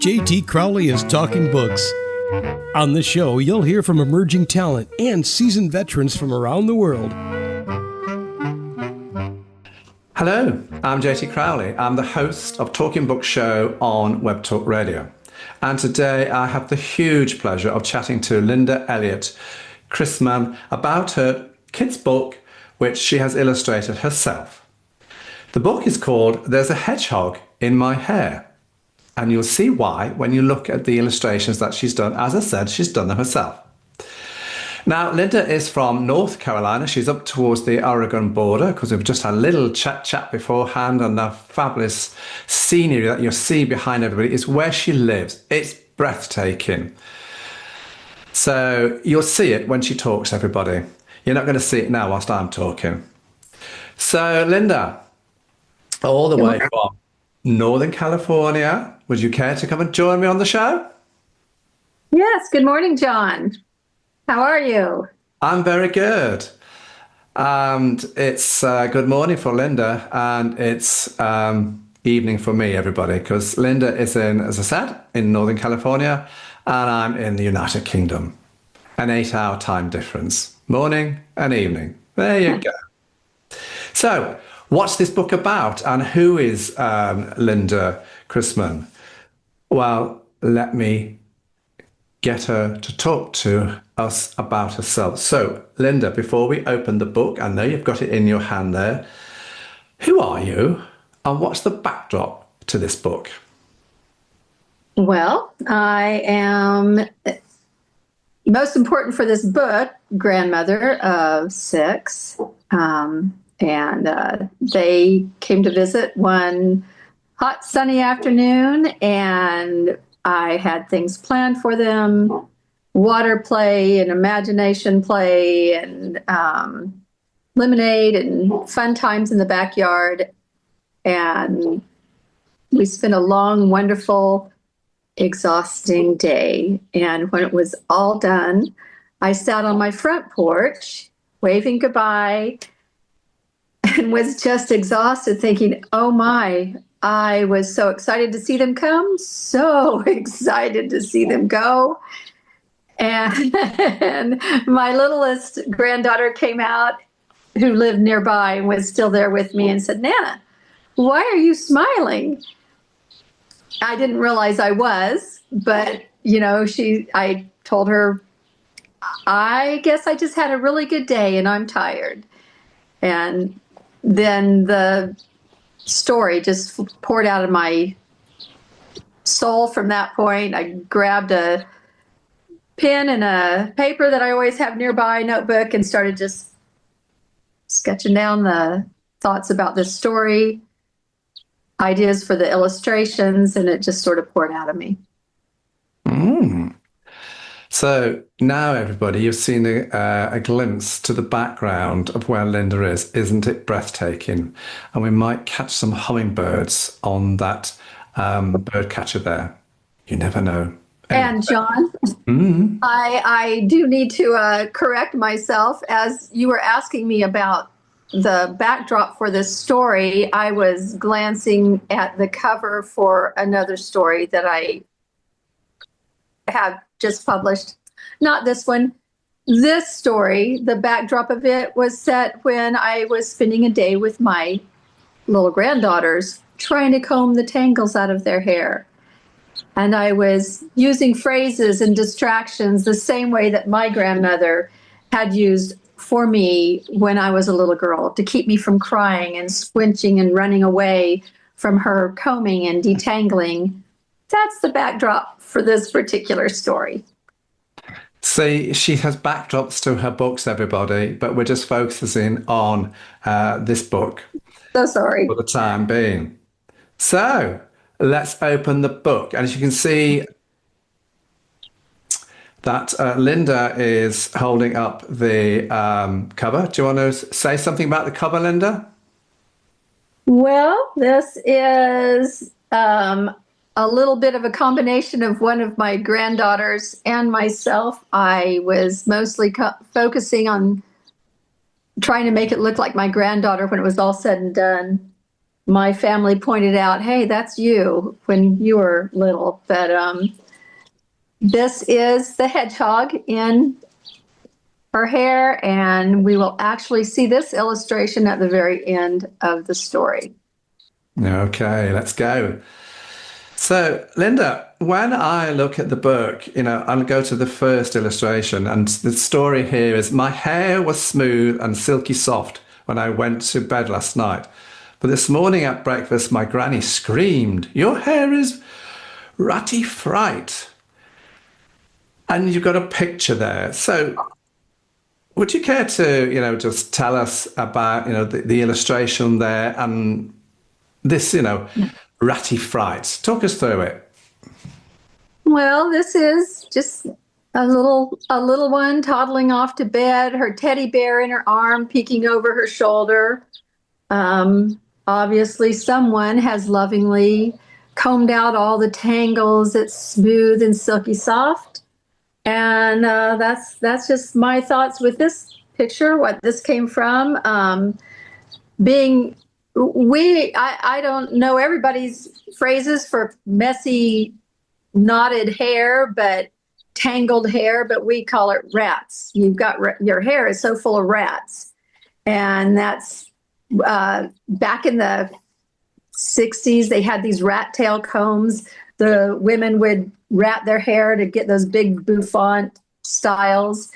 JT Crowley is Talking Books. On the show, you'll hear from emerging talent and seasoned veterans from around the world. Hello, I'm JT Crowley. I'm the host of Talking Book Show on Web Talk Radio. And today I have the huge pleasure of chatting to Linda Elliott Chrisman about her kids' book, which she has illustrated herself. The book is called There's a Hedgehog in My Hair. And you'll see why when you look at the illustrations that she's done. As I said, she's done them herself. Now, Linda is from North Carolina. She's up towards the Oregon border because we've just had a little chat beforehand, and the fabulous scenery that you'll see behind everybody is where she lives. It's breathtaking. So you'll see it when she talks, everybody. You're not going to see it now whilst I'm talking. So, Linda, all the way from Northern California, would you care to come and join me on the show? Yes. Good morning, John. How are you? I'm very good. And it's good morning for Linda, and it's evening for me, everybody, because Linda is in, as I said, in Northern California, and I'm in the United Kingdom. An 8-hour time difference, morning and evening. There you go. So, what's this book about, and who is Linda Chrisman? Well, let me get her to talk to us about herself. So, Linda, before we open the book, I know you've got it in your hand there. Who are you, and what's the backdrop to this book? Well, I am, most important for this book, grandmother of 6. And they came to visit one hot sunny afternoon, and I had things planned for them, water play and imagination play and lemonade and fun times in the backyard. And we spent a long, wonderful, exhausting day. And when it was all done, I sat on my front porch waving goodbye and was just exhausted, thinking, oh my, I was so excited to see them come, so excited to see them go. And my littlest granddaughter came out, who lived nearby and was still there with me, and said, Nana, why are you smiling? I didn't realize I was, but, I told her, I guess I just had a really good day and I'm tired. And then the story just poured out of my soul from that point. I grabbed a pen and a paper that I always have nearby, notebook, and started just sketching down the thoughts about this story, ideas for the illustrations, and it just sort of poured out of me. So now, everybody, you've seen a glimpse to the background of where Linda is. Isn't it breathtaking? And we might catch some hummingbirds on that bird catcher there. You never know. And John, I do need to correct myself. As you were asking me about the backdrop for this story, I was glancing at the cover for another story that I have just published. Not this one. This story, the backdrop of it was set when I was spending a day with my little granddaughters trying to comb the tangles out of their hair. And I was using phrases and distractions the same way that my grandmother had used for me when I was a little girl, to keep me from crying and squinching and running away from her combing and detangling. That's the backdrop for this particular story. See, she has backdrops to her books, everybody, but we're just focusing on this book. So sorry. For the time being. So, let's open the book. And as you can see, that Linda is holding up the cover. Do you want to say something about the cover, Linda? Well, this is a little bit of a combination of one of my granddaughters and myself. I was mostly focusing on trying to make it look like my granddaughter when it was all said and done. my family pointed out, hey, that's you when you were little. But this is the hedgehog in her hair, and we will actually see this illustration at the very end of the story. Okay, let's go. So, Linda, when I look at the book, I'll go to the first illustration, and the story here is my hair was smooth and silky soft when I went to bed last night. But this morning at breakfast, my granny screamed, "Your hair is ratty fright." And you've got a picture there. So, would you care to, just tell us about, the illustration there and this, ratty fright? Talk us through it. Well, this is just a little one toddling off to bed, her teddy bear in her arm, peeking over her shoulder. Obviously, someone has lovingly combed out all the tangles. It's smooth and silky soft. And that's just my thoughts with this picture, what this came from. I don't know everybody's phrases for messy, knotted hair, but tangled hair, but we call it rats. Your hair is so full of rats. And that's back in the 60s, they had these rat tail combs. The women would rat their hair to get those big bouffant styles.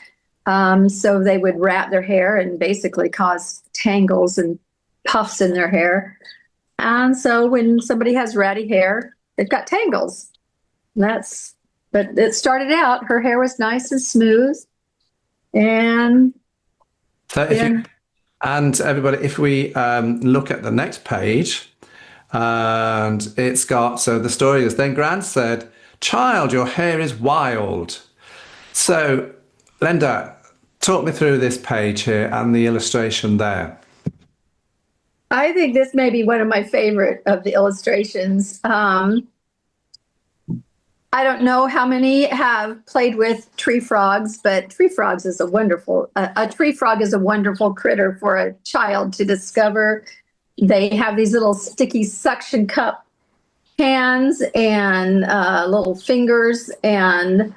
So they would rat their hair and basically cause tangles and puffs in their hair. And so when somebody has ratty hair, they've got tangles. But it started out, her hair was nice and smooth. And and everybody, if we look at the next page, and it's got, so the story is, then Gran said, "Child, your hair is wild." So, Linda, talk me through this page here and the illustration there. I think this may be one of my favorite of the illustrations. I don't know how many have played with tree frogs, but a tree frog is a wonderful critter for a child to discover. They have these little sticky suction cup hands and little fingers. And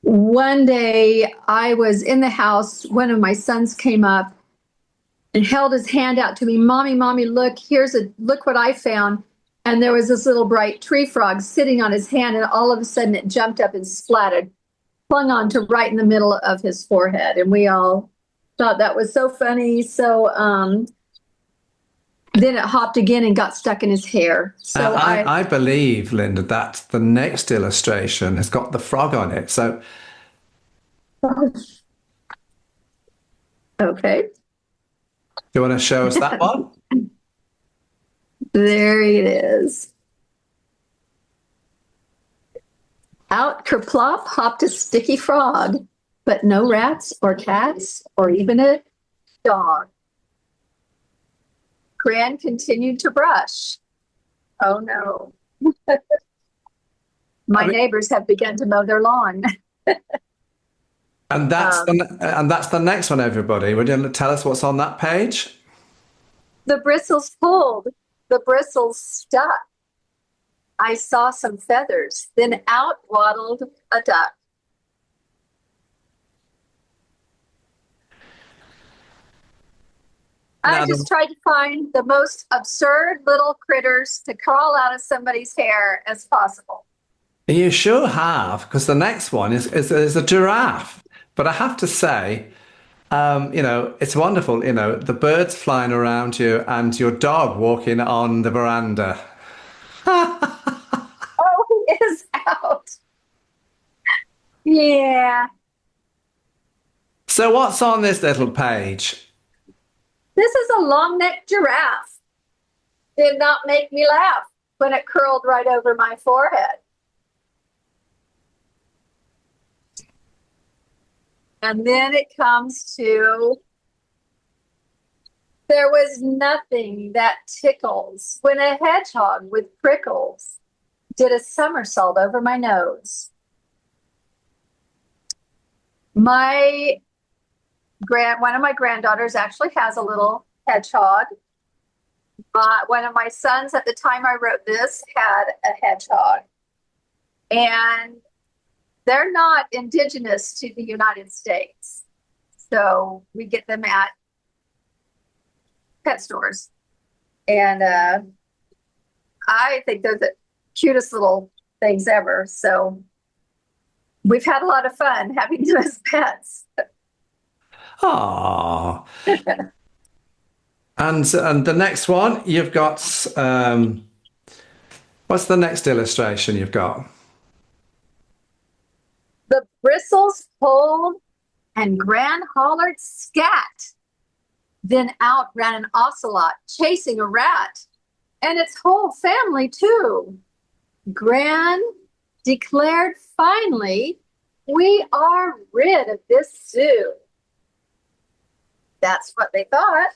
one day I was in the house, one of my sons came up and held his hand out to me. Mommy, look what I found. And there was this little bright tree frog sitting on his hand, and all of a sudden it jumped up and splatted, clung on to right in the middle of his forehead. And we all thought that was so funny. So then it hopped again and got stuck in his hair. So I believe, Linda, that the next illustration has got the frog on it. So, okay. Do you want to show us that one? There it is. Out kerplop hopped a sticky frog, but no rats or cats or even a dog. Gran continued to brush. Oh no. My neighbors have begun to mow their lawn. And that's the next one, everybody. Would you tell us what's on that page? The bristles pulled, the bristles stuck. I saw some feathers, then out waddled a duck. I just tried to find the most absurd little critters to crawl out of somebody's hair as possible. You sure have, because the next one is a giraffe. But I have to say, it's wonderful, the birds flying around you and your dog walking on the veranda. Oh, he is out. Yeah. So what's on this little page? This is a long-necked giraffe. Did not make me laugh when it curled right over my forehead. And then it comes to, there was nothing that tickles when a hedgehog with prickles did a somersault over my nose. One of my granddaughters actually has a little hedgehog. One of my sons at the time I wrote this had a hedgehog, and they're not indigenous to the United States. So we get them at pet stores. And I think they're the cutest little things ever. So we've had a lot of fun having them as pets. Oh. And the next one, you've got, what's the next illustration you've got? The bristles pulled and Gran hollered scat. Then out ran an ocelot chasing a rat, and its whole family too. Gran declared finally, we are rid of this zoo. That's what they thought.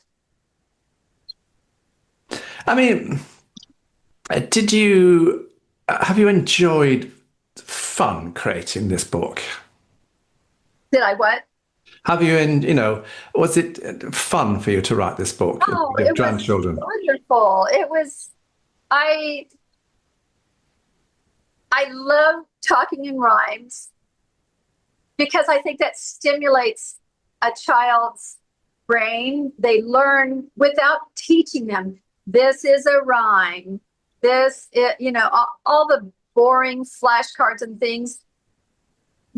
I mean, have you enjoyed fun creating this book? Did I what? Have you, was it fun for you to write this book with your grandchildren? Was wonderful. It was, I love talking in rhymes because I think that stimulates a child's brain. They learn without teaching them. This is a rhyme. All the boring flashcards and things.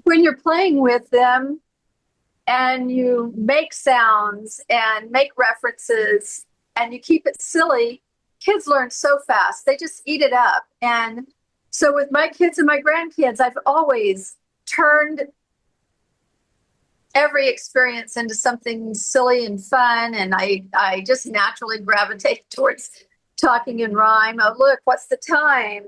When you're playing with them and you make sounds and make references and you keep it silly, kids learn so fast. They just eat it up. And so with my kids and my grandkids, I've always turned every experience into something silly and fun. And I just naturally gravitate towards talking in rhyme. Oh, look, what's the time?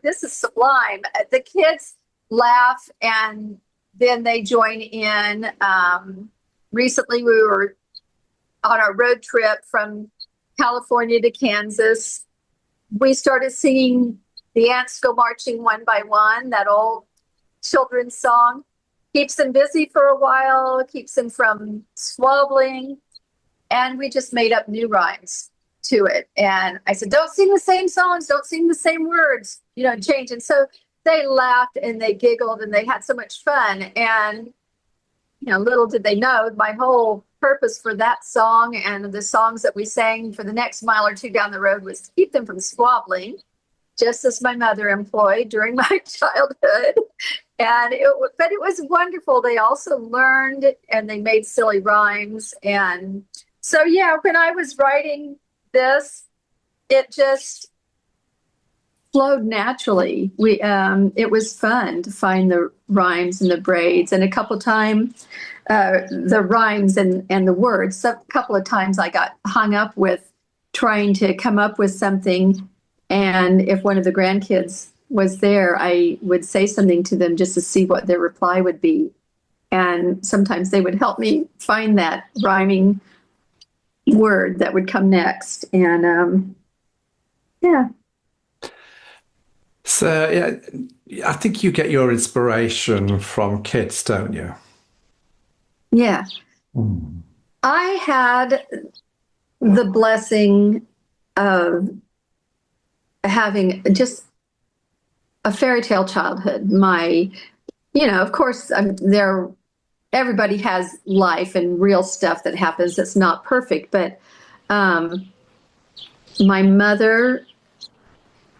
This is sublime. The kids laugh and then they join in. Recently, we were on a road trip from California to Kansas. We started singing The Ants Go Marching One by One, that old children's song. Keeps them busy for a while, keeps them from squabbling. And we just made up new rhymes to it. And I said, don't sing the same songs, don't sing the same words, change. And so they laughed and they giggled and they had so much fun. And, little did they know, my whole purpose for that song and the songs that we sang for the next mile or two down the road was to keep them from squabbling, just as my mother employed during my childhood. But it was wonderful. They also learned and they made silly rhymes. And so, when I was writing this, it just flowed naturally. It was fun to find the rhymes and the braids. And a couple times, the rhymes and the words, a couple of times I got hung up with trying to come up with something. And if one of the grandkids was there, I would say something to them just to see what their reply would be. And sometimes they would help me find that rhyming word that would come next. And So, I think you get your inspiration from kids, don't you? Yeah. I had the blessing of having just a fairy tale childhood. Of course, everybody has life and real stuff that happens that's not perfect, but my mother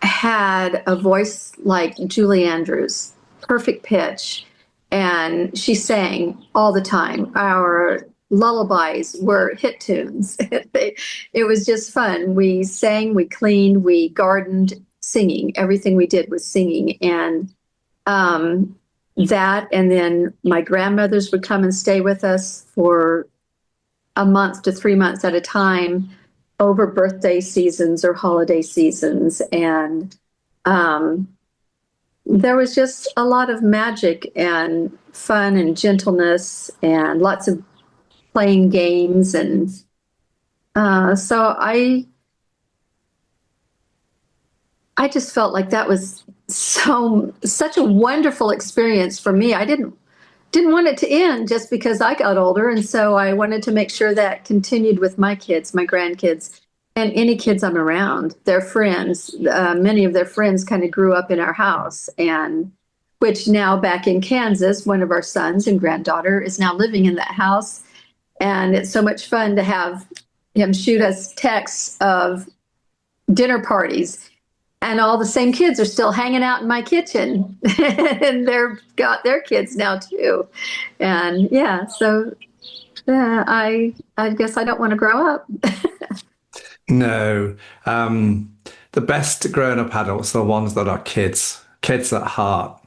had a voice like Julie Andrews, perfect pitch, and she sang all the time. Our lullabies were hit tunes. It was just fun. We sang, we cleaned, we gardened, singing. Everything we did was singing. And that, and then my grandmothers would come and stay with us for a month to 3 months at a time over birthday seasons or holiday seasons. And there was just a lot of magic and fun and gentleness and lots of playing games. And so I just felt like that was such a wonderful experience for me. I didn't want it to end just because I got older. And so I wanted to make sure that continued with my kids, my grandkids. And any kids I'm around, their friends, many of their friends kind of grew up in our house, and which now back in Kansas, one of our sons and granddaughter is now living in that house. And it's so much fun to have him shoot us texts of dinner parties. And all the same kids are still hanging out in my kitchen. And they've got their kids now too. And yeah, so I guess I don't want to grow up. No. The best grown-up adults are the ones that are kids at heart.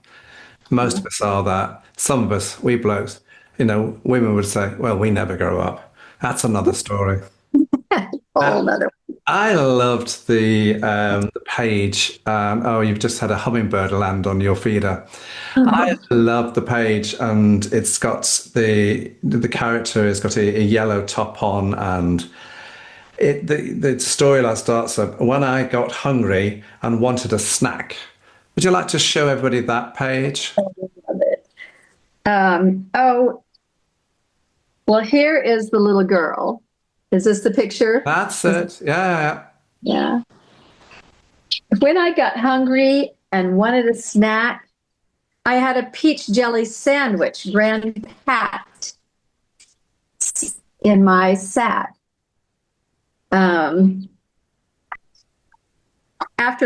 Most of us are that. Some of us, we blokes, women would say, well, we never grow up. That's another story. Whole other. I loved the page. You've just had a hummingbird land on your feeder. I love the page, and it's got the character has got a yellow top on, and the storyline starts up when I got hungry and wanted a snack. Would you like to show everybody that page? I love it. Well, here is the little girl. Is this the picture? That's it. Yeah. Yeah. When I got hungry and wanted a snack, I had a peach jelly sandwich, grand packed in my sack. After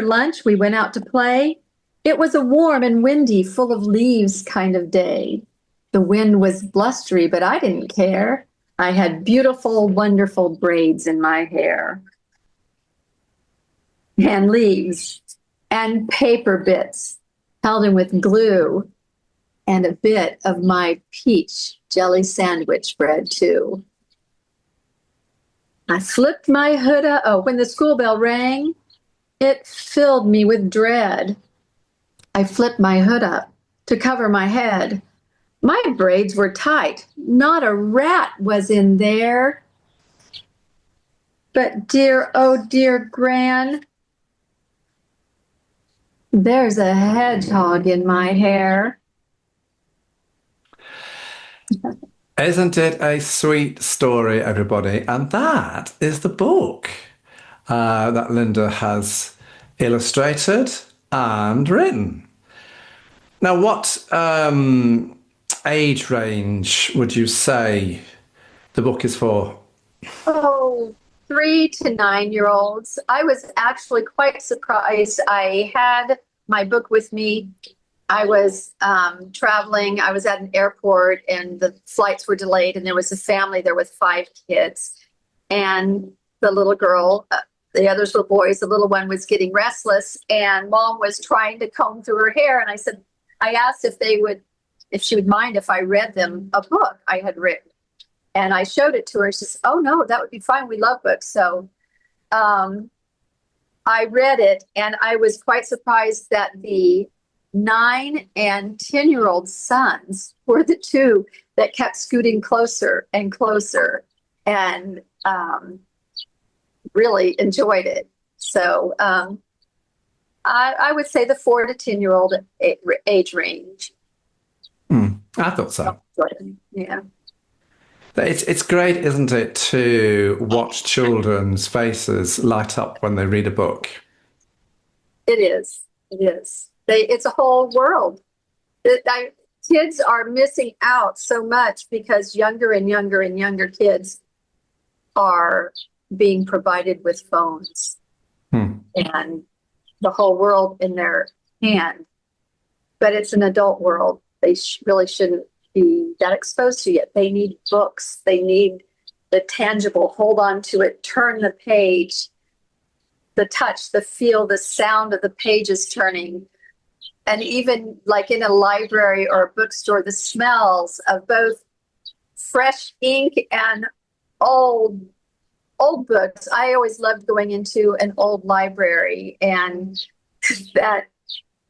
lunch, we went out to play. It was a warm and windy, full of leaves kind of day. The wind was blustery, but I didn't care. I had beautiful, wonderful braids in my hair. And leaves and paper bits held in with glue, and a bit of my peach jelly sandwich bread, too. I flipped my hood up. Oh, when the school bell rang, it filled me with dread. I flipped my hood up to cover my head. My braids were tight. Not a rat was in there. But dear, oh dear, Gran, there's a hedgehog in my hair. Isn't it a sweet story, everybody? And that is the book that Linda has illustrated and written. Now, what age range would you say the book is for? Oh, 3 to 9-year-olds. I was actually quite surprised. I had my book with me. I was traveling. I was at an airport, and the flights were delayed, and there was a family there with 5 kids. And the little girl, the others were boys, the little one was getting restless, and Mom was trying to comb through her hair. And I asked if she would mind if I read them a book I had written. And I showed it to her. She says, oh, no, that would be fine. We love books. So I read it, and I was quite surprised that the 9 and 10-year-old sons were the two that kept scooting closer and closer, and really enjoyed it. So I would say the 4 to 10-year-old age range. I thought so. Yeah. It's great, isn't it, to watch children's faces light up when they read a book? It is. It is. It's a whole world. Kids are missing out so much because younger and younger and younger kids are being provided with phones and the whole world in their hand. But it's an adult world. They really shouldn't be that exposed to it. They need books. They need the tangible, hold on to it, turn the page, the touch, the feel, the sound of the pages turning. And even like in a library or a bookstore, the smells of both fresh ink and old books. I always loved going into an old library, and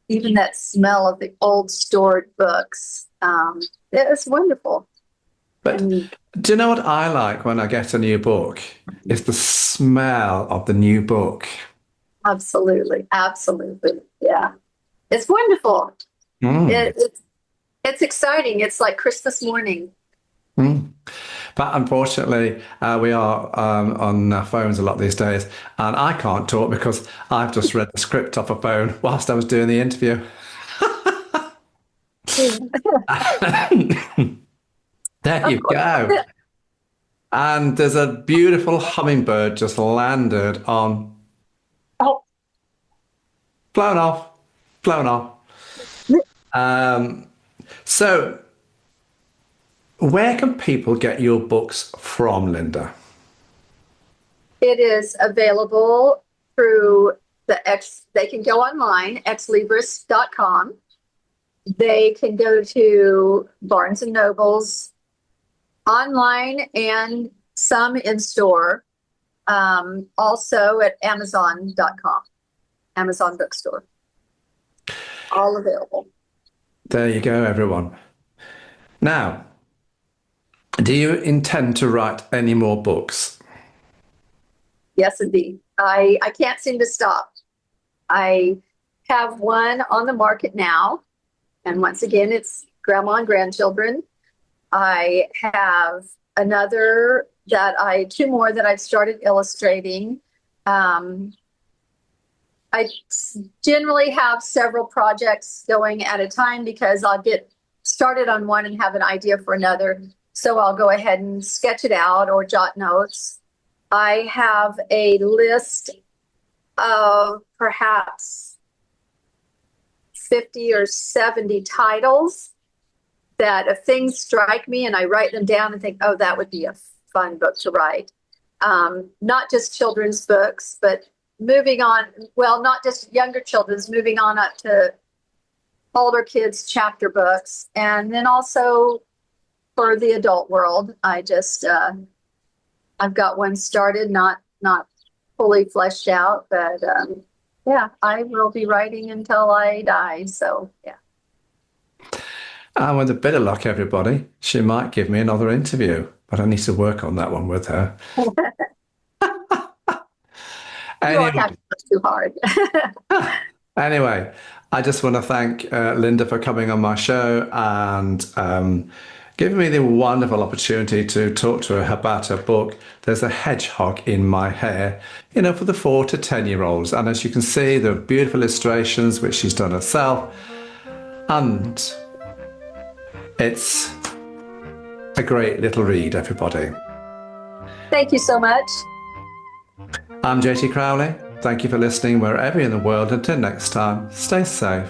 even that smell of the old stored books. It was wonderful. But do you know what I like when I get a new book? It's the smell of the new book. Absolutely. Absolutely. Yeah. It's wonderful. It's exciting. It's like Christmas morning. But unfortunately, we are on our phones a lot these days, and I can't talk because I've just read the script off a phone whilst I was doing the interview. There you go. And there's a beautiful hummingbird just landed on. Oh. Flown off. Flown off. So, where can people get your books from, Linda? It is available through they can go online, exlibris.com. They can go to Barnes and Nobles online and some in store. Also at Amazon.com, Amazon bookstore. All available. There you go, everyone. Now, do you intend to write any more books? Yes, indeed. I can't seem to stop. I have one on the market now. And once again, it's grandma and grandchildren. I have two more that I've started illustrating. I generally have several projects going at a time because I'll get started on one and have an idea for another. So I'll go ahead and sketch it out or jot notes. I have a list of perhaps 50 or 70 titles that if things strike me and I write them down and think, oh, that would be a fun book to write. Not just children's books, but moving on, well, not just younger children's, moving on up to older kids' chapter books. And then also for the adult world, I've got one started, not fully fleshed out, but yeah, I will be writing until I die. So yeah. And with a bit of luck, everybody, she might give me another interview, but I need to work on that one with her. You won't have to look too hard. Anyway, I just want to thank Linda for coming on my show and giving me the wonderful opportunity to talk to her about her book, There's a Hedgehog in My Hair, for the 4 to 10-year-olds. And as you can see, there are beautiful illustrations, which she's done herself. And it's a great little read, everybody. Thank you so much. I'm JT Crowley. Thank you for listening wherever you're in the world. Until next time, stay safe.